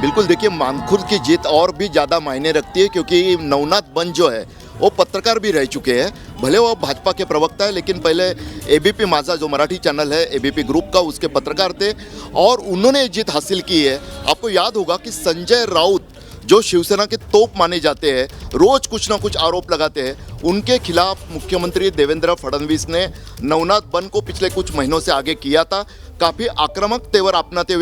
बिल्कुल, देखिए मानखुर्द की जीत और भी ज़्यादा मायने रखती है क्योंकि नवनाथ बन जो है वो पत्रकार भी रह चुके हैं। भले वो भाजपा के प्रवक्ता है लेकिन पहले एबीपी माझा जो मराठी चैनल है एबीपी ग्रुप का उसके पत्रकार थे और उन्होंने जीत हासिल की है। आपको याद होगा कि संजय राउत जो शिवसेना के तोप माने जाते हैं, रोज कुछ ना कुछ आरोप लगाते हैं, उनके खिलाफ मुख्यमंत्री देवेंद्र फडणवीस ने नवनाथ बन को पिछले कुछ महीनों से आगे किया था। काफ़ी आक्रामक तेवर अपनाते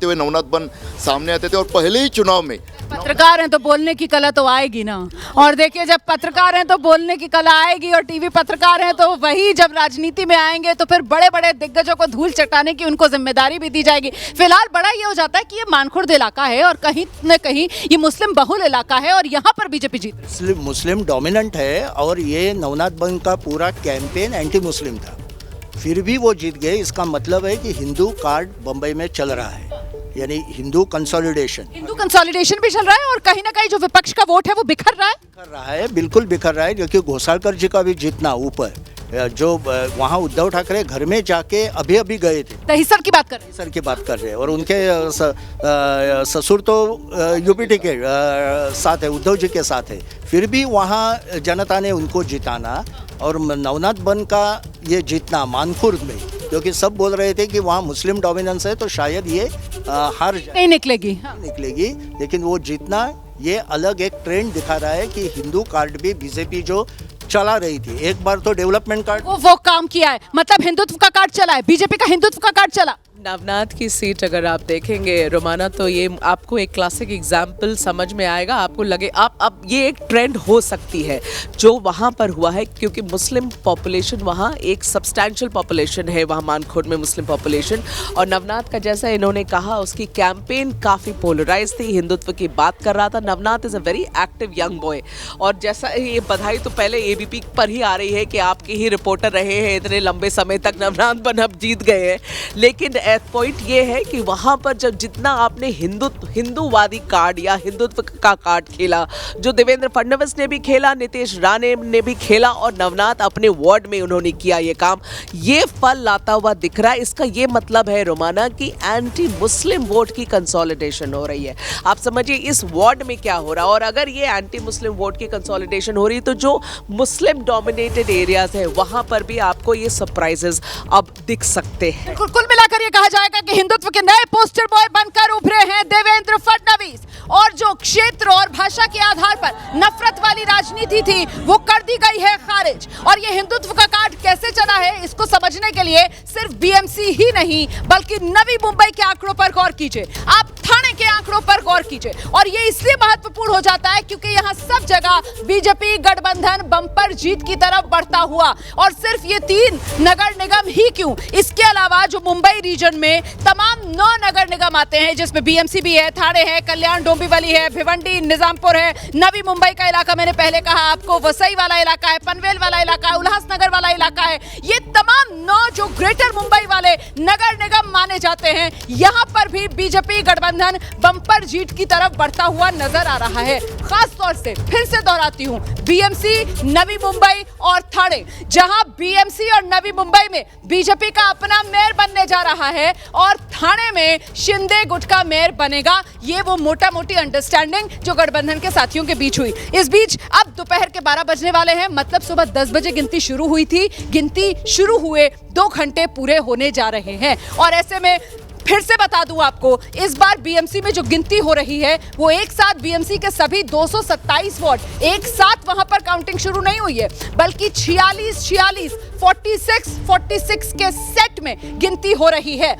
हुए नवनाथ बन सामने आते थे और पहले ही चुनाव में पत्रकार हैं तो बोलने की कला तो आएगी ना। और देखिए, जब पत्रकार हैं तो बोलने की कला आएगी और टीवी पत्रकार हैं तो वही जब राजनीति में आएंगे तो फिर बड़े बड़े दिग्गजों को धूल चटाने की उनको जिम्मेदारी भी दी जाएगी। फिलहाल बड़ा ये हो जाता है कि ये मानखुर्द इलाका है और कहीं न कहीं ये मुस्लिम बहुल इलाका है और यहाँ पर बीजेपी जीत मुस्लिम डोमिनेंट है और ये नवनाथ बन का पूरा कैंपेन एंटी मुस्लिम था, फिर भी वो जीत गए। इसका मतलब है कि हिंदू कार्ड बम्बई में चल रहा है, यानी हिंदू कंसोलिडेशन भी चल रहा है और कहीं ना कहीं जो विपक्ष का वोट है वो बिखर रहा है। बिल्कुल बिखर रहा है क्योंकि घोसालकर जी का भी जीतना ऊपर, जो वहाँ उद्धव ठाकरे घर में जाके अभी गए थे, दहीसर की बात कर रहे हैं और उनके ससुर तो यूपीटी के साथ है, उद्धव जी के साथ है, फिर भी वहाँ जनता ने उनको जिताना। और नवनाथ बन का ये जीतना मानखुर्द में, क्योंकि सब बोल रहे थे कि वहाँ मुस्लिम डोमिनेंस है तो शायद ये हार नहीं निकलेगी, लेकिन वो जीतना ये अलग एक ट्रेंड दिखा रहा है कि हिंदू कार्ड भी बीजेपी जो चला रही थी, एक बार तो डेवलपमेंट कार्ड वो काम किया है, मतलब हिंदुत्व का कार्ड चला है, बीजेपी का हिंदुत्व का कार्ड चला। नवनाथ की सीट अगर आप देखेंगे रोमाना तो ये आपको एक क्लासिक एग्जाम्पल समझ में आएगा। आपको लगे अब ये एक ट्रेंड हो सकती है जो वहाँ पर हुआ है क्योंकि मुस्लिम पॉपुलेशन वहाँ एक सब्सटैंशियल पॉपुलेशन है, वहाँ मानखुर्द में मुस्लिम पॉपुलेशन। और नवनाथ का जैसा इन्होंने कहा उसकी कैंपेन काफ़ी पोलराइज थी, हिंदुत्व की बात कर रहा था। Navnath is a very active young boy और जैसा ये बधाई तो पहले एबीपी पर ही आ रही है कि आपके ही रिपोर्टर रहे हैं इतने लंबे समय तक, नवनाथ बन अब जीत गए हैं। लेकिन पॉइंट ये है कि वहाँ पर जब जितना आपने हिंदूवादी कार्ड या हिंदुत्व का कार्ड खेला, जो देवेंद्र फडणवीस ने भी खेला, नीतीश राणे ने भी खेला और नवनाथ अपने वार्ड में उन्होंने किया ये काम, ये फल लाता हुआ दिख रहा है। इसका ये मतलब है रोमाना कि एंटी मुस्लिम वोट की कंसोलिडेशन हो रही है। आप समझिए इस वार्ड में क्या हो रहा है। और अगर ये एंटी मुस्लिम वोट की कंसोलिडेशन हो रही तो जो मुस्लिम डोमिनेटेड एरियाज है वहाँ पर भी आपको ये सरप्राइजेस अब दिख सकते हैं। कुल मिलाकर ये कहा जाएगा कि हिंदुत्व के नए पोस्टर बॉय बनकर उभरे हैं देवेंद्र फडणवीस और जो क्षेत्र और भाषा के आधार पर नफरत वाली राजनीति थी वो कर दी गई है खारिज। और ये हिंदुत्व का कार्ड कैसे चला है इसको समझने के लिए सिर्फ बीएमसी ही नहीं बल्कि नवी मुंबई के आंकड़ों पर गौर कीजिए, आप ठाणे के आंकड़ों पर गौर कीजिए। और ये इसलिए महत्वपूर्ण हो जाता है क्योंकि यहाँ सब जगह बीजेपी गठबंधन बम्पर जीत की तरफ बढ़ता हुआ। और सिर्फ ये 3 नगर निगम ही क्यों, इसके अलावा जो मुंबई रीजन में तमाम 9 नगर निगम आते हैं जिसमें बीएमसी भी है, ठाणे है, कल्याण डोंबिवली है, भिवंडी निजामपुर है, नवी मुंबई का इलाका मैंने पहले कहा आपको, वसई वाला इलाका है, पनवेल वाला इलाका है, उल्लासनगर वाला इलाका है, ये तमाम 9 जो ग्रेटर मुंबई वाले नगर निगम माने जाते हैं, यहाँ पर भी बीजेपी गठबंधन बम्पर जीत की तरफ बढ़ता हुआ नजर आ रहा है। खास तौर से फिर से दोहराती हूँ, बीएमसी, नवी मुंबई और ठाणे, जहां बीएमसी और नवी मुंबई में बीजेपी का अपना मेयर बनने जा रहा है और ठाणे में शिंदे गुट का मेयर बनेगा। ये वो मोटा मोटी अंडरस्टैंडिंग जो गठबंधन के साथियों के बीच हुई। इस बीच अब दोपहर के 12 बजने वाले हैं, मतलब सुबह 10 बजे गिनती शुरू हुई थी, गिनती शुरू हुए 2 घंटे पूरे होने जा रहे हैं। और ऐसे में फिर से बता दूं आपको, इस बार बीएमसी में जो गिनती हो रही है वो एक साथ बीएमसी के सभी 227 वार्ड एक साथ वहां पर काउंटिंग शुरू नहीं हुई है बल्कि 46 46 46 के सेट में गिनती हो रही है।